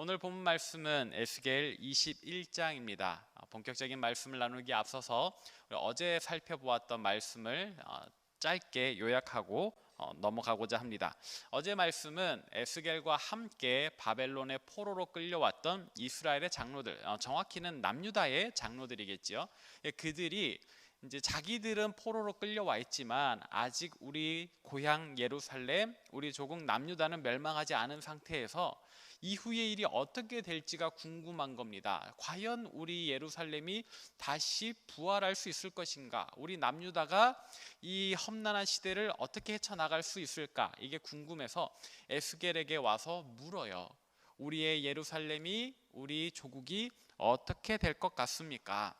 오늘 본 말씀은 에스겔 21장입니다. 본격적인 말씀을 나누기 앞서서 우리 어제 살펴보았던 말씀을 짧게 요약하고 넘어가고자 합니다. 어제 말씀은 에스겔과 함께 바벨론의 포로로 끌려왔던 이스라엘의 장로들, 정확히는 남유다의 장로들이겠지요. 그들이 이제 자기들은 포로로 끌려와 있지만 아직 우리 고향 예루살렘, 우리 조국 남유다는 멸망하지 않은 상태에서 이후의 일이 어떻게 될지가 궁금한 겁니다. 과연 우리 예루살렘이 다시 부활할 수 있을 것인가? 우리 남유다가 이 험난한 시대를 어떻게 헤쳐나갈 수 있을까? 이게 궁금해서 에스겔에게 와서 물어요. 우리의 예루살렘이, 우리 조국이 어떻게 될 것 같습니까?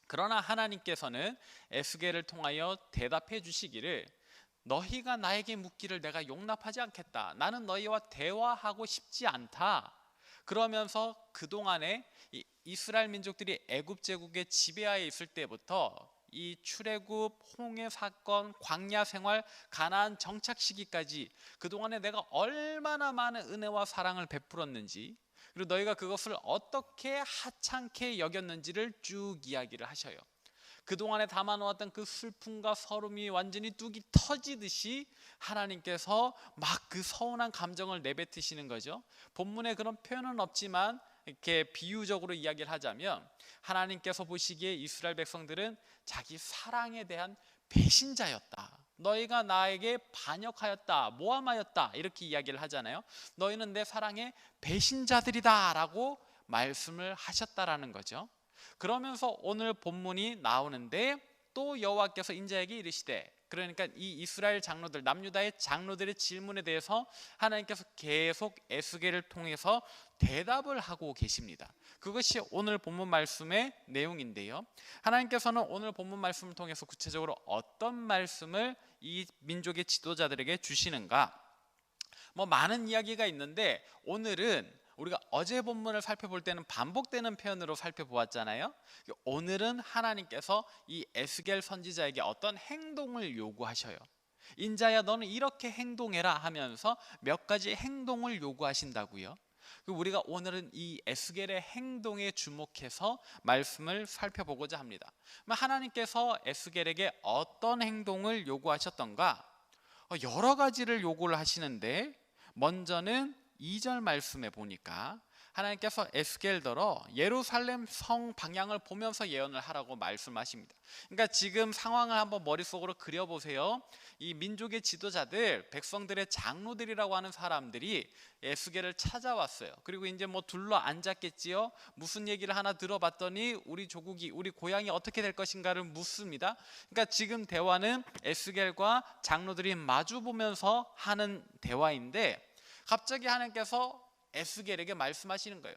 그러나 하나님께서는 에스겔을 통하여 대답해 주시기를, 너희가 나에게 묻기를 내가 용납하지 않겠다. 나는 너희와 대화하고 싶지 않다. 그러면서 그동안에 이스라엘 민족들이 애굽 제국의 지배하에 있을 때부터 이 출애굽, 홍해 사건, 광야 생활, 가나안 정착 시기까지 그동안에 내가 얼마나 많은 은혜와 사랑을 베풀었는지, 그리고 너희가 그것을 어떻게 하찮게 여겼는지를 쭉 이야기를 하셔요. 그동안에 담아놓았던 그 슬픔과 서름이 완전히 뚝이 터지듯이 하나님께서 막 그 서운한 감정을 내뱉으시는 거죠. 본문에 그런 표현은 없지만 이렇게 비유적으로 이야기를 하자면, 하나님께서 보시기에 이스라엘 백성들은 자기 사랑에 대한 배신자였다. 너희가 나에게 반역하였다, 모함하였다, 이렇게 이야기를 하잖아요. 너희는 내 사랑의 배신자들이다 라고 말씀을 하셨다라는 거죠. 그러면서 오늘 본문이 나오는데, 또 여호와께서 인자에게 이르시되, 그러니까 이 이스라엘 장로들, 남유다의 장로들의 질문에 대해서 하나님께서 계속 에스겔을 통해서 대답을 하고 계십니다. 그것이 오늘 본문 말씀의 내용인데요, 하나님께서는 오늘 본문 말씀을 통해서 구체적으로 어떤 말씀을 이 민족의 지도자들에게 주시는가? 많은 이야기가 있는데, 오늘은 우리가 어제 본문을 살펴볼 때는 반복되는 표현으로 살펴보았잖아요. 오늘은 하나님께서 이 에스겔 선지자에게 어떤 행동을 요구하셔요. 인자야 너는 이렇게 행동해라 하면서 몇 가지 행동을 요구하신다고요. 우리가 오늘은 이 에스겔의 행동에 주목해서 말씀을 살펴보고자 합니다. 하나님께서 에스겔에게 어떤 행동을 요구하셨던가? 여러 가지를 요구를 하시는데, 먼저는 2절 말씀에 보니까 하나님께서 에스겔더러 예루살렘 성 방향을 보면서 예언을 하라고 말씀하십니다. 그러니까 지금 상황을 한번 머릿속으로 그려보세요. 이 민족의 지도자들, 백성들의 장로들이라고 하는 사람들이 에스겔을 찾아왔어요. 그리고 이제 둘러 앉았겠지요. 무슨 얘기를 하나 들어봤더니 우리 조국이, 우리 고향이 어떻게 될 것인가를 묻습니다. 그러니까 지금 대화는 에스겔과 장로들이 마주 보면서 하는 대화인데, 갑자기 하나님께서 에스겔에게 말씀하시는 거예요.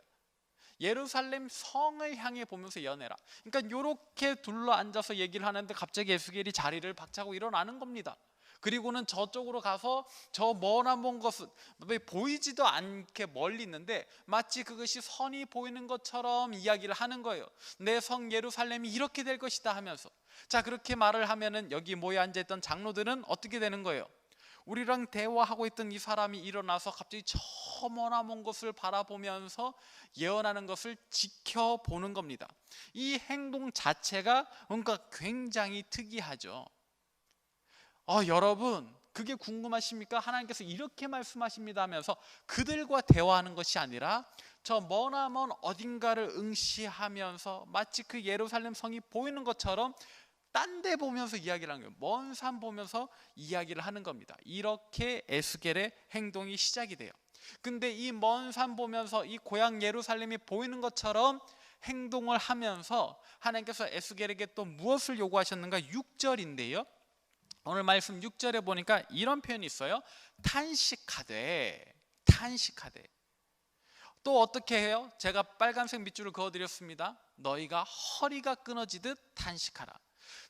예루살렘 성을 향해 보면서 예언해라. 그러니까 이렇게 둘러 앉아서 얘기를 하는데 갑자기 에스겔이 자리를 박차고 일어나는 겁니다. 그리고는 저쪽으로 가서 저 머나먼 것은 보이지도 않게 멀리 있는데 마치 그것이 선이 보이는 것처럼 이야기를 하는 거예요. 내 성 예루살렘이 이렇게 될 것이다 하면서. 자, 그렇게 말을 하면은 여기 모여 앉아있던 장로들은 어떻게 되는 거예요? 우리랑 대화하고 있던 이 사람이 일어나서 갑자기 저 머나먼 것을 바라보면서 예언하는 것을 지켜보는 겁니다. 이 행동 자체가 뭔가 굉장히 특이하죠. 여러분, 그게 궁금하십니까? 하나님께서 이렇게 말씀하십니다 하면서 그들과 대화하는 것이 아니라 저 머나먼 어딘가를 응시하면서 마치 그 예루살렘 성이 보이는 것처럼 딴 데 보면서 이야기를 하는 거예요. 먼 산 보면서 이야기를 하는 겁니다. 이렇게 에스겔의 행동이 시작이 돼요. 근데 이 먼 산 보면서 이 고향 예루살렘이 보이는 것처럼 행동을 하면서 하나님께서 에스겔에게 또 무엇을 요구하셨는가? 6절인데요. 오늘 말씀 6절에 보니까 이런 표현이 있어요. 탄식하되. 또 어떻게 해요? 제가 빨간색 밑줄을 그어드렸습니다. 너희가 허리가 끊어지듯 탄식하라.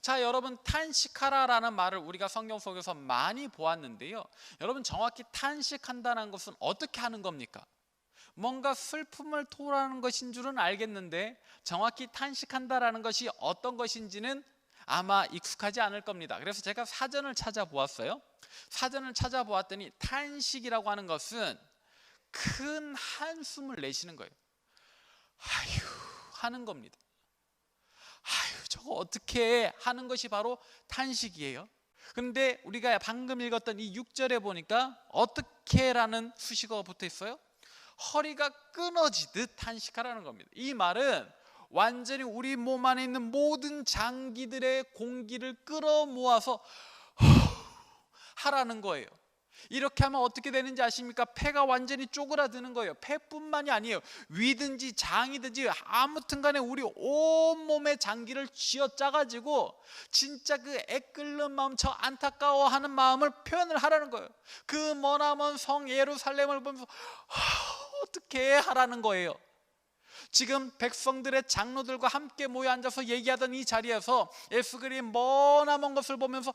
자, 여러분, 탄식하라라는 말을 우리가 성경 속에서 많이 보았는데요, 여러분, 정확히 탄식한다는 것은 어떻게 하는 겁니까? 뭔가 슬픔을 토로하는 것인 줄은 알겠는데 정확히 탄식한다라는 것이 어떤 것인지는 아마 익숙하지 않을 겁니다. 그래서 제가 사전을 찾아보았어요. 사전을 찾아보았더니 탄식이라고 하는 것은 큰 한숨을 내쉬는 거예요. 아휴 하는 겁니다. 아휴 저거 어떻게 하는 것이 바로 탄식이에요. 그런데 우리가 방금 읽었던 이 6절에 보니까 어떻게라는 수식어가 붙어 있어요. 허리가 끊어지듯 탄식하라는 겁니다. 이 말은 완전히 우리 몸 안에 있는 모든 장기들의 공기를 끌어모아서 하라는 거예요. 이렇게 하면 어떻게 되는지 아십니까? 폐가 완전히 쪼그라드는 거예요. 폐뿐만이 아니에요. 위든지 장이든지 아무튼 간에 우리 온몸의 장기를 쥐어짜가지고 진짜 그 애끓는 마음, 저 안타까워하는 마음을 표현을 하라는 거예요. 그 머나먼 성 예루살렘을 보면서 어떻게 하라는 거예요. 지금 백성들의 장로들과 함께 모여 앉아서 얘기하던 이 자리에서 에스겔이 머나먼 것을 보면서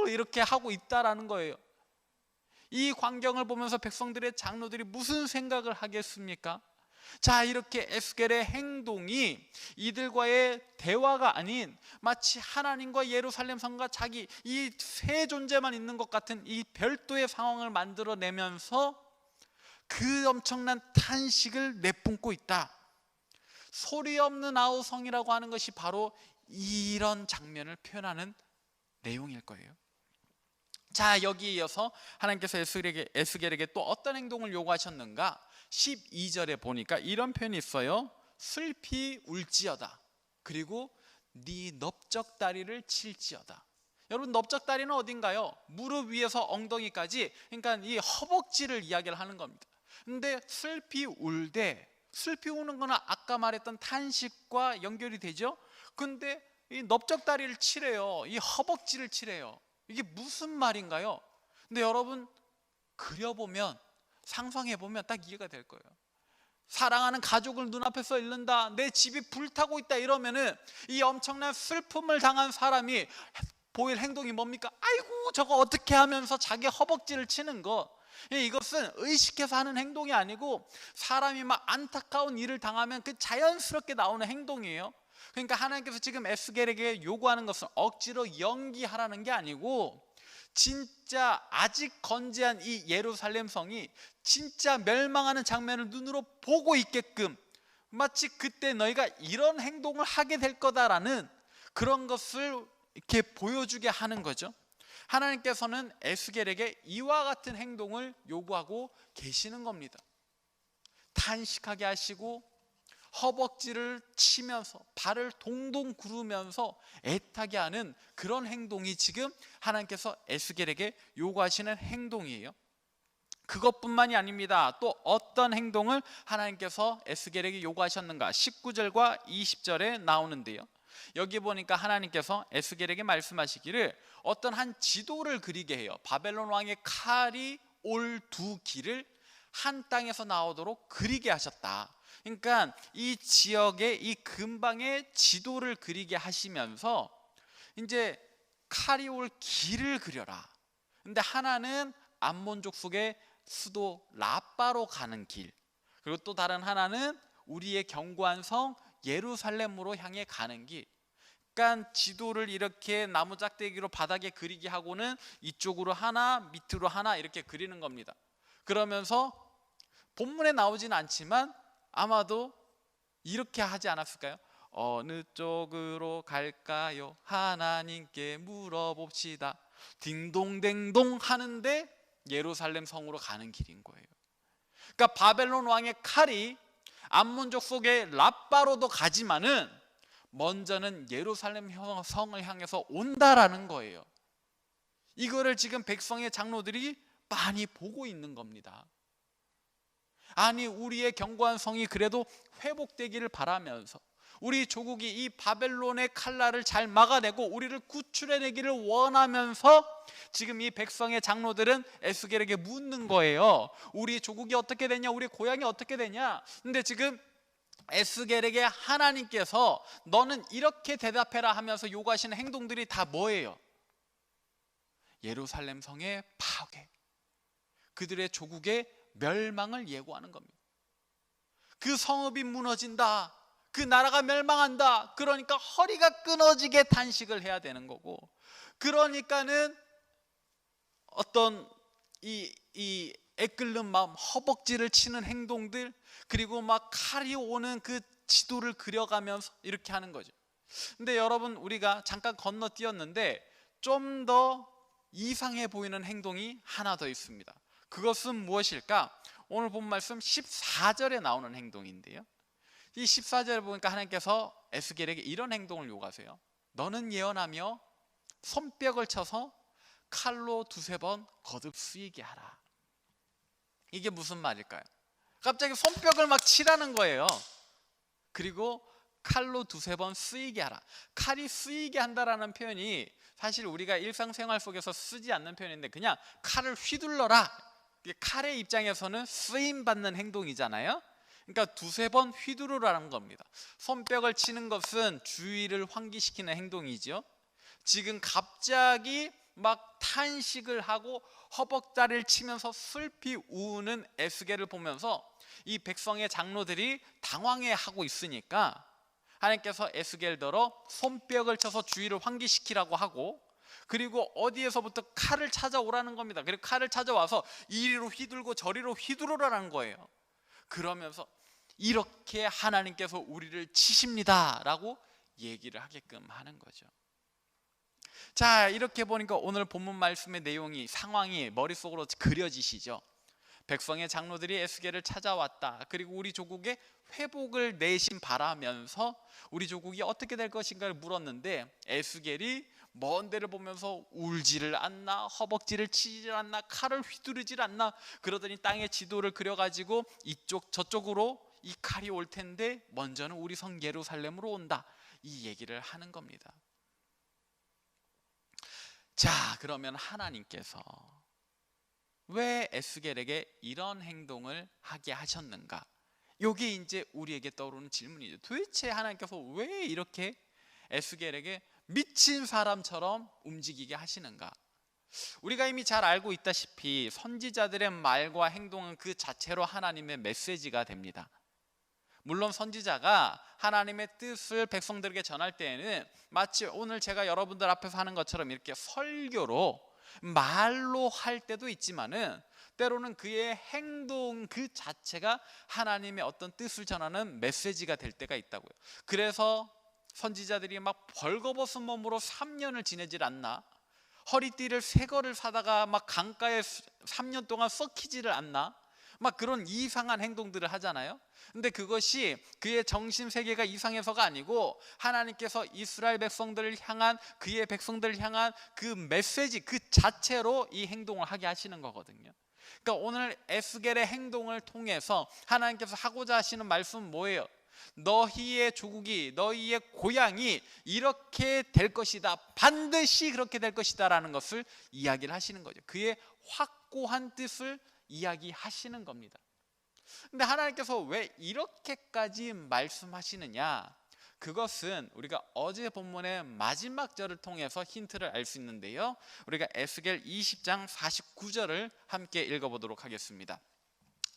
이렇게 하고 있다라는 거예요. 이 광경을 보면서 백성들의 장로들이 무슨 생각을 하겠습니까? 자, 이렇게 에스겔의 행동이 이들과의 대화가 아닌 마치 하나님과 예루살렘 성과 자기 이 세 존재만 있는 것 같은 이 별도의 상황을 만들어내면서 그 엄청난 탄식을 내뿜고 있다. 소리 없는 아우성이라고 하는 것이 바로 이런 장면을 표현하는 내용일 거예요. 자, 여기에 이어서 하나님께서 에스겔에게 또 어떤 행동을 요구하셨는가? 12절에 보니까 이런 표현이 있어요. 슬피 울지어다. 그리고 네 넓적다리를 칠지어다. 여러분, 넓적다리는 어딘가요? 무릎 위에서 엉덩이까지, 그러니까 이 허벅지를 이야기를 하는 겁니다. 근데 슬피 울되, 슬피 우는 거는 아까 말했던 탄식과 연결이 되죠. 근데 이 넓적다리를 칠해요. 이 허벅지를 칠해요. 이게 무슨 말인가요? 근데 여러분, 그려보면, 상상해보면 딱 이해가 될 거예요. 사랑하는 가족을 눈앞에서 잃는다, 내 집이 불타고 있다 이러면은 이 엄청난 슬픔을 당한 사람이 보일 행동이 뭡니까? 아이고 저거 어떻게 하면서 자기 허벅지를 치는 거. 이것은 의식해서 하는 행동이 아니고 사람이 막 안타까운 일을 당하면 그 자연스럽게 나오는 행동이에요. 그러니까 하나님께서 지금 에스겔에게 요구하는 것은 억지로 연기하라는 게 아니고 진짜 아직 건재한 이 예루살렘 성이 진짜 멸망하는 장면을 눈으로 보고 있게끔, 마치 그때 너희가 이런 행동을 하게 될 거다라는 그런 것을 이렇게 보여주게 하는 거죠. 하나님께서는 에스겔에게 이와 같은 행동을 요구하고 계시는 겁니다. 탄식하게 하시고 허벅지를 치면서 발을 동동 구르면서 애타게 하는 그런 행동이 지금 하나님께서 에스겔에게 요구하시는 행동이에요. 그것뿐만이 아닙니다. 또 어떤 행동을 하나님께서 에스겔에게 요구하셨는가? 19절과 20절에 나오는데요. 여기 보니까 하나님께서 에스겔에게 말씀하시기를 어떤 한 지도를 그리게 해요. 바벨론 왕의 칼이 올 두 길을 한 땅에서 나오도록 그리게 하셨다. 그러니까 이 지역의 이 근방의 지도를 그리게 하시면서 이제 칼이 올 길을 그려라. 근데 하나는 암몬족 속의 수도 라빠로 가는 길, 그리고 또 다른 하나는 우리의 견고한 성 예루살렘으로 향해 가는 길. 그러니까 지도를 이렇게 나무 짝대기로 바닥에 그리게 하고는 이쪽으로 하나 밑으로 하나 이렇게 그리는 겁니다. 그러면서 본문에 나오진 않지만 아마도 이렇게 하지 않았을까요? 어느 쪽으로 갈까요? 하나님께 물어봅시다. 딩동댕동 하는데 예루살렘 성으로 가는 길인 거예요. 그러니까 바벨론 왕의 칼이 암몬족 속의 라빠로도 가지만은 먼저는 예루살렘 성을 향해서 온다라는 거예요. 이거를 지금 백성의 장로들이 많이 보고 있는 겁니다. 아니, 우리의 견고한 성이 그래도 회복되기를 바라면서 우리 조국이 이 바벨론의 칼날을 잘 막아내고 우리를 구출해내기를 원하면서 지금 이 백성의 장로들은 에스겔에게 묻는 거예요. 우리 조국이 어떻게 되냐, 우리 고향이 어떻게 되냐. 근데 지금 에스겔에게 하나님께서 너는 이렇게 대답해라 하면서 요구하시는 행동들이 다 뭐예요? 예루살렘 성의 파괴, 그들의 조국의 멸망을 예고하는 겁니다. 그 성읍이 무너진다, 그 나라가 멸망한다. 그러니까 허리가 끊어지게 탄식을 해야 되는 거고, 그러니까는 어떤 이 애끓는 마음, 허벅지를 치는 행동들, 그리고 막 칼이 오는 그 지도를 그려가면서 이렇게 하는 거죠. 근데 여러분, 우리가 잠깐 건너뛰었는데 좀 더 이상해 보이는 행동이 하나 더 있습니다. 그것은 무엇일까? 오늘 본 말씀 14절에 나오는 행동인데요, 이 14절에 보니까 하나님께서 에스겔에게 이런 행동을 요구하세요. 너는 예언하며 손뼉을 쳐서 칼로 두세 번 거듭 쓰이게 하라. 이게 무슨 말일까요? 갑자기 손뼉을 막 치라는 거예요. 그리고 칼로 두세 번 쓰이게 하라. 칼이 쓰이게 한다라는 표현이 사실 우리가 일상생활 속에서 쓰지 않는 표현인데, 그냥 칼을 휘둘러라. 칼의 입장에서는 쓰임받는 행동이잖아요. 그러니까 두세 번 휘두르라는 겁니다. 손뼉을 치는 것은 주의를 환기시키는 행동이죠. 지금 갑자기 막 탄식을 하고 허벅다리를 치면서 슬피 우는 에스겔을 보면서 이 백성의 장로들이 당황해하고 있으니까 하나님께서 에스겔더러 손뼉을 쳐서 주의를 환기시키라고 하고, 그리고 어디에서부터 칼을 찾아오라는 겁니다. 그리고 칼을 찾아와서 이리로 휘둘고 저리로 휘두르라는 거예요. 그러면서 이렇게 하나님께서 우리를 치십니다 라고 얘기를 하게끔 하는 거죠. 자, 이렇게 보니까 오늘 본문 말씀의 내용이, 상황이 머릿속으로 그려지시죠. 백성의 장로들이 에스겔을 찾아왔다. 그리고 우리 조국의 회복을 내심 바라면서 우리 조국이 어떻게 될 것인가를 물었는데, 에스겔이 먼 데를 보면서 울지를 않나, 허벅지를 치질 않나, 칼을 휘두르질 않나. 그러더니 땅의 지도를 그려가지고 이쪽 저쪽으로 이 칼이 올 텐데 먼저는 우리 성 예루살렘으로 온다, 이 얘기를 하는 겁니다. 자, 그러면 하나님께서 왜 에스겔에게 이런 행동을 하게 하셨는가? 이게 이제 우리에게 떠오르는 질문이죠. 도대체 하나님께서 왜 이렇게 에스겔에게 미친 사람처럼 움직이게 하시는가? 우리가 이미 잘 알고 있다시피 선지자들의 말과 행동은 그 자체로 하나님의 메시지가 됩니다. 물론 선지자가 하나님의 뜻을 백성들에게 전할 때에는 마치 오늘 제가 여러분들 앞에서 하는 것처럼 이렇게 설교로 말로 할 때도 있지만은, 때로는 그의 행동 그 자체가 하나님의 어떤 뜻을 전하는 메시지가 될 때가 있다고요. 그래서 선지자들이 막 벌거벗은 몸으로 3년을 지내질 않나, 허리띠를 새 거를 사다가 막 강가에 3년 동안 썩히지를 않나, 막 그런 이상한 행동들을 하잖아요. 근데 그것이 그의 정신 세계가 이상해서가 아니고 하나님께서 이스라엘 백성들을 향한, 그의 백성들을 향한 그 메시지 그 자체로 이 행동을 하게 하시는 거거든요. 그러니까 오늘 에스겔의 행동을 통해서 하나님께서 하고자 하시는 말씀은 뭐예요? 너희의 조국이, 너희의 고향이 이렇게 될 것이다, 반드시 그렇게 될 것이다 라는 것을 이야기를 하시는 거죠. 그의 확고한 뜻을 이야기하시는 겁니다. 근데 하나님께서 왜 이렇게까지 말씀하시느냐? 그것은 우리가 어제 본문의 마지막 절을 통해서 힌트를 알 수 있는데요, 우리가 에스겔 20장 49절을 함께 읽어보도록 하겠습니다.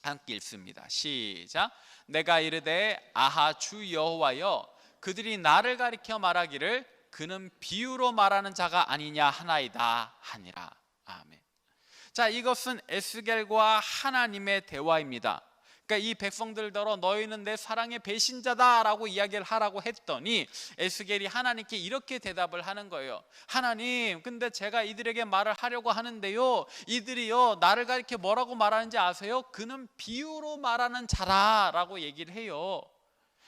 함께 읽습니다. 시작. 내가 이르되 아하 주 여호와여, 그들이 나를 가리켜 말하기를 그는 비유로 말하는 자가 아니냐 하나이다 하니라. 아멘. 자, 이것은 에스겔과 하나님의 대화입니다. 그러니까 이 백성들더러 너희는 내 사랑의 배신자다라고 이야기를 하라고 했더니 에스겔이 하나님께 이렇게 대답을 하는 거예요. 하나님, 근데 제가 이들에게 말을 하려고 하는데요, 이들이요 나를 가리켜 뭐라고 말하는지 아세요? 그는 비유로 말하는 자라라고 얘기를 해요.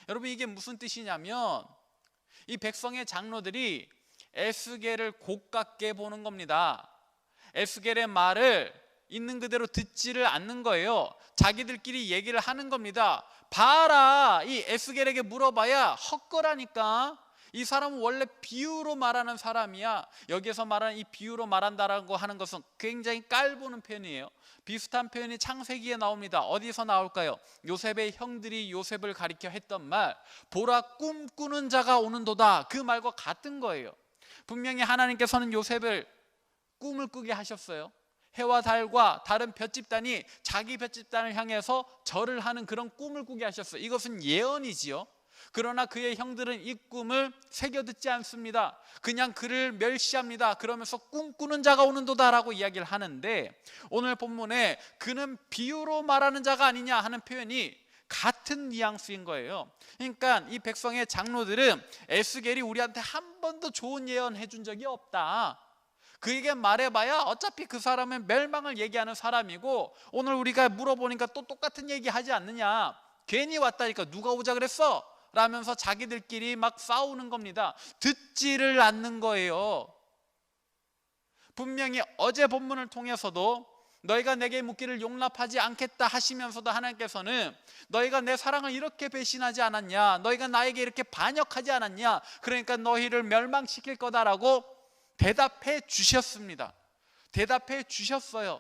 여러분, 이게 무슨 뜻이냐면 이 백성의 장로들이 에스겔을 곱깝게 보는 겁니다. 에스겔의 말을 있는 그대로 듣지를 않는 거예요. 자기들끼리 얘기를 하는 겁니다. 봐라, 이 에스겔에게 물어봐야 헛거라니까. 이 사람은 원래 비유로 말하는 사람이야. 여기서 말하는 이 비유로 말한다라고 하는 것은 굉장히 깔보는 표현이에요. 비슷한 표현이 창세기에 나옵니다. 어디서 나올까요? 요셉의 형들이 요셉을 가리켜 했던 말, 보라 꿈꾸는 자가 오는도다, 그 말과 같은 거예요. 분명히 하나님께서는 요셉을 꿈을 꾸게 하셨어요. 해와 달과 다른 볏집단이 자기 볏집단을 향해서 절을 하는 그런 꿈을 꾸게 하셨어요. 이것은 예언이지요. 그러나 그의 형들은 이 꿈을 새겨 듣지 않습니다. 그냥 그를 멸시합니다. 그러면서 꿈꾸는 자가 오는도다라고 이야기를 하는데, 오늘 본문에 그는 비유로 말하는 자가 아니냐 하는 표현이 같은 뉘앙스인 거예요. 그러니까 이 백성의 장로들은 에스겔이 우리한테 한 번도 좋은 예언해 준 적이 없다, 그에게 말해봐야 어차피 그 사람은 멸망을 얘기하는 사람이고, 오늘 우리가 물어보니까 또 똑같은 얘기 하지 않느냐, 괜히 왔다니까, 누가 오자 그랬어? 라면서 자기들끼리 막 싸우는 겁니다. 듣지를 않는 거예요. 분명히 어제 본문을 통해서도 너희가 내게 묻기를 용납하지 않겠다 하시면서도 하나님께서는 너희가 내 사랑을 이렇게 배신하지 않았냐, 너희가 나에게 이렇게 반역하지 않았냐, 그러니까 너희를 멸망시킬 거다라고 대답해 주셨습니다. 대답해 주셨어요.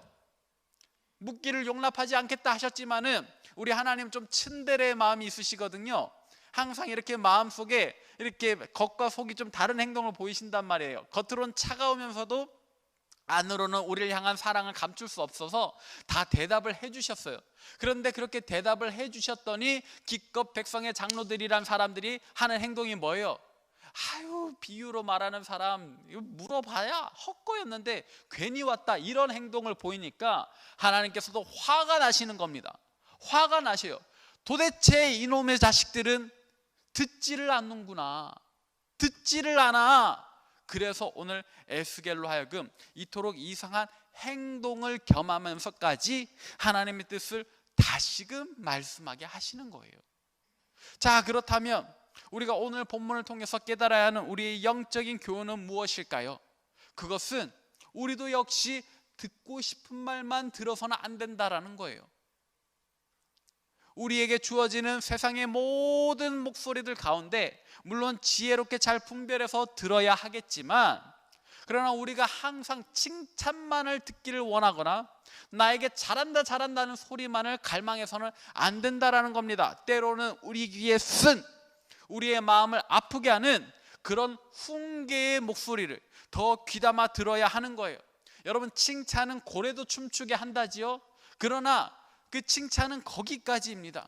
묻기를 용납하지 않겠다 하셨지만은 우리 하나님 좀 츤데레의 마음이 있으시거든요. 항상 이렇게 마음속에 이렇게 겉과 속이 좀 다른 행동을 보이신단 말이에요. 겉으로는 차가우면서도 안으로는 우리를 향한 사랑을 감출 수 없어서 다 대답을 해주셨어요. 그런데 그렇게 대답을 해주셨더니 기껏 백성의 장로들이란 사람들이 하는 행동이 뭐예요? 아유, 비유로 말하는 사람, 이거 물어봐야 헛거였는데 괜히 왔다, 이런 행동을 보이니까 하나님께서도 화가 나시는 겁니다. 화가 나셔요. 도대체 이놈의 자식들은 듣지를 않는구나, 듣지를 않아. 그래서 오늘 에스겔로 하여금 이토록 이상한 행동을 겸하면서까지 하나님의 뜻을 다시금 말씀하게 하시는 거예요. 자, 그렇다면 우리가 오늘 본문을 통해서 깨달아야 하는 우리의 영적인 교훈은 무엇일까요? 그것은 우리도 역시 듣고 싶은 말만 들어서는 안 된다라는 거예요. 우리에게 주어지는 세상의 모든 목소리들 가운데 물론 지혜롭게 잘 분별해서 들어야 하겠지만, 그러나 우리가 항상 칭찬만을 듣기를 원하거나 나에게 잘한다 잘한다는 소리만을 갈망해서는 안 된다라는 겁니다. 때로는 우리 귀에 쓴, 우리의 마음을 아프게 하는 그런 훈계의 목소리를 더 귀담아 들어야 하는 거예요. 여러분, 칭찬은 고래도 춤추게 한다지요. 그러나 그 칭찬은 거기까지입니다.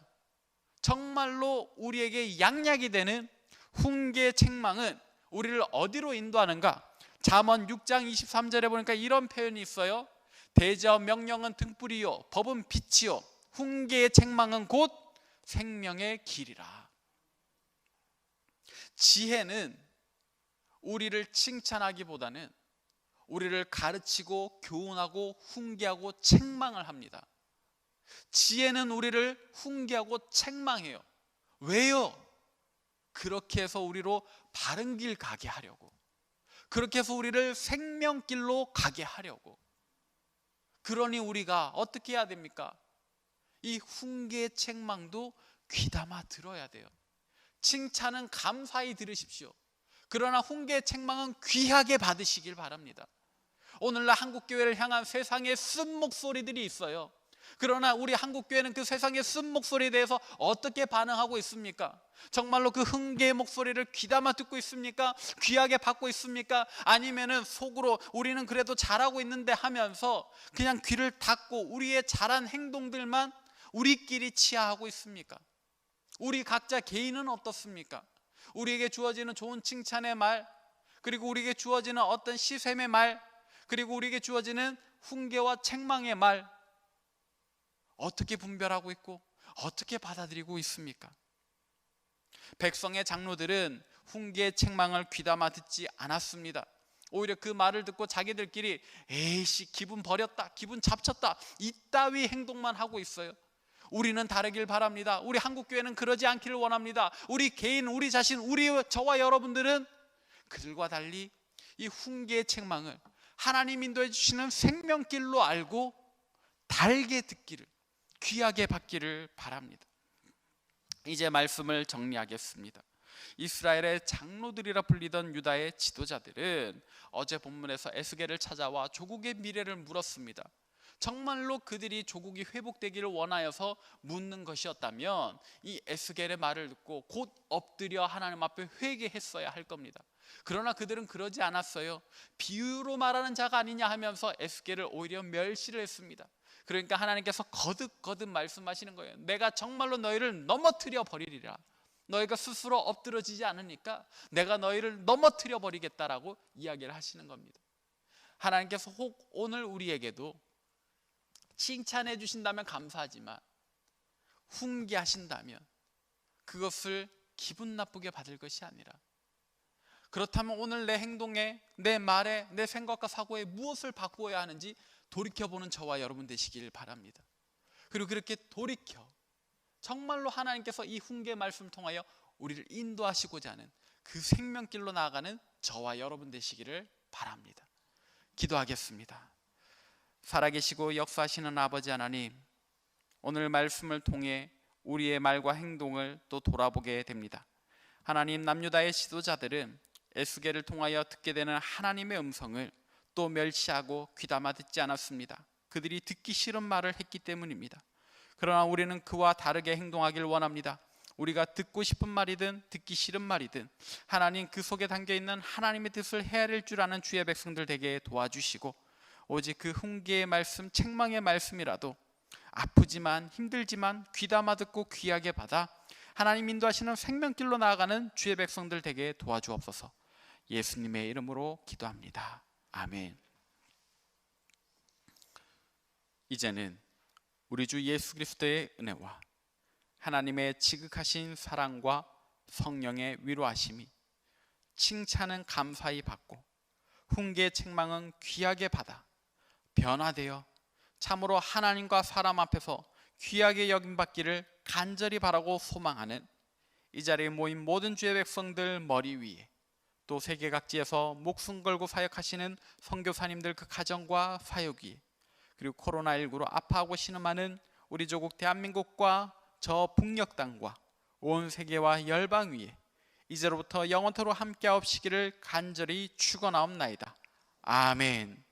정말로 우리에게 양약이 되는 훈계의 책망은 우리를 어디로 인도하는가? 잠언 6장 23절에 보니까 이런 표현이 있어요. 대저 명령은 등불이요 법은 빛이요 훈계의 책망은 곧 생명의 길이라. 지혜는 우리를 칭찬하기보다는 우리를 가르치고 교훈하고 훈계하고 책망을 합니다. 지혜는 우리를 훈계하고 책망해요. 왜요? 그렇게 해서 우리로 바른 길 가게 하려고, 그렇게 해서 우리를 생명길로 가게 하려고. 그러니 우리가 어떻게 해야 됩니까? 이 훈계의 책망도 귀담아 들어야 돼요. 칭찬은 감사히 들으십시오. 그러나 훈계의 책망은 귀하게 받으시길 바랍니다. 오늘날 한국교회를 향한 세상의 쓴 목소리들이 있어요. 그러나 우리 한국교회는 그 세상의 쓴 목소리에 대해서 어떻게 반응하고 있습니까? 정말로 그 훈계의 목소리를 귀담아 듣고 있습니까? 귀하게 받고 있습니까? 아니면은 속으로 우리는 그래도 잘하고 있는데 하면서 그냥 귀를 닫고 우리의 잘한 행동들만 우리끼리 치하하고 있습니까? 우리 각자 개인은 어떻습니까? 우리에게 주어지는 좋은 칭찬의 말, 그리고 우리에게 주어지는 어떤 시샘의 말, 그리고 우리에게 주어지는 훈계와 책망의 말, 어떻게 분별하고 있고 어떻게 받아들이고 있습니까? 백성의 장로들은 훈계의 책망을 귀담아 듣지 않았습니다. 오히려 그 말을 듣고 자기들끼리 에이씨, 기분 버렸다, 기분 잡쳤다, 이따위 행동만 하고 있어요. 우리는 다르길 바랍니다. 우리 한국교회는 그러지 않기를 원합니다. 우리 개인, 우리 자신, 저와 여러분들은 그들과 달리 이 훈계의 책망을 하나님 인도해 주시는 생명길로 알고 달게 듣기를, 귀하게 받기를 바랍니다. 이제 말씀을 정리하겠습니다. 이스라엘의 장로들이라 불리던 유다의 지도자들은 어제 본문에서 에스겔을 찾아와 조국의 미래를 물었습니다. 정말로 그들이 조국이 회복되기를 원하여서 묻는 것이었다면 이 에스겔의 말을 듣고 곧 엎드려 하나님 앞에 회개했어야 할 겁니다. 그러나 그들은 그러지 않았어요. 비유로 말하는 자가 아니냐 하면서 에스겔을 오히려 멸시를 했습니다. 그러니까 하나님께서 거듭거듭 말씀하시는 거예요. 내가 정말로 너희를 넘어뜨려 버리리라. 너희가 스스로 엎드러지지 않으니까 내가 너희를 넘어뜨려 버리겠다라고 이야기를 하시는 겁니다. 하나님께서 혹 오늘 우리에게도 칭찬해 주신다면 감사하지만 훈계하신다면 그것을 기분 나쁘게 받을 것이 아니라, 그렇다면 오늘 내 행동에, 내 말에, 내 생각과 사고에 무엇을 바꾸어야 하는지 돌이켜보는 저와 여러분 되시길 바랍니다. 그리고 그렇게 돌이켜 정말로 하나님께서 이 훈계 말씀을 통하여 우리를 인도하시고자 하는 그 생명길로 나아가는 저와 여러분 되시기를 바랍니다. 기도하겠습니다. 살아계시고 역사하시는 아버지 하나님, 오늘 말씀을 통해 우리의 말과 행동을 또 돌아보게 됩니다. 하나님, 남유다의 지도자들은 에스겔을 통하여 듣게 되는 하나님의 음성을 또 멸시하고 귀담아 듣지 않았습니다. 그들이 듣기 싫은 말을 했기 때문입니다. 그러나 우리는 그와 다르게 행동하길 원합니다. 우리가 듣고 싶은 말이든 듣기 싫은 말이든 하나님 그 속에 담겨있는 하나님의 뜻을 헤아릴 줄 아는 주의 백성들 되게 도와주시고, 오직 그 훈계의 말씀, 책망의 말씀이라도 아프지만 힘들지만 귀담아 듣고 귀하게 받아 하나님 인도하시는 생명길로 나아가는 주의 백성들 되게 도와주옵소서. 예수님의 이름으로 기도합니다. 아멘. 이제는 우리 주 예수 그리스도의 은혜와 하나님의 지극하신 사랑과 성령의 위로하심이, 칭찬은 감사히 받고 훈계 책망은 귀하게 받아 변화되어 참으로 하나님과 사람 앞에서 귀하게 여김받기를 간절히 바라고 소망하는 이 자리에 모인 모든 주의 백성들 머리 위에, 또 세계 각지에서 목숨 걸고 사역하시는 선교사님들 그 가정과 사역 위에, 그리고 코로나19로 아파하고 신음하는 우리 조국 대한민국과 저 북녘 땅과 온 세계와 열방 위에 이제로부터 영원토록 함께하옵시기를 간절히 축원하옵나이다. 아멘.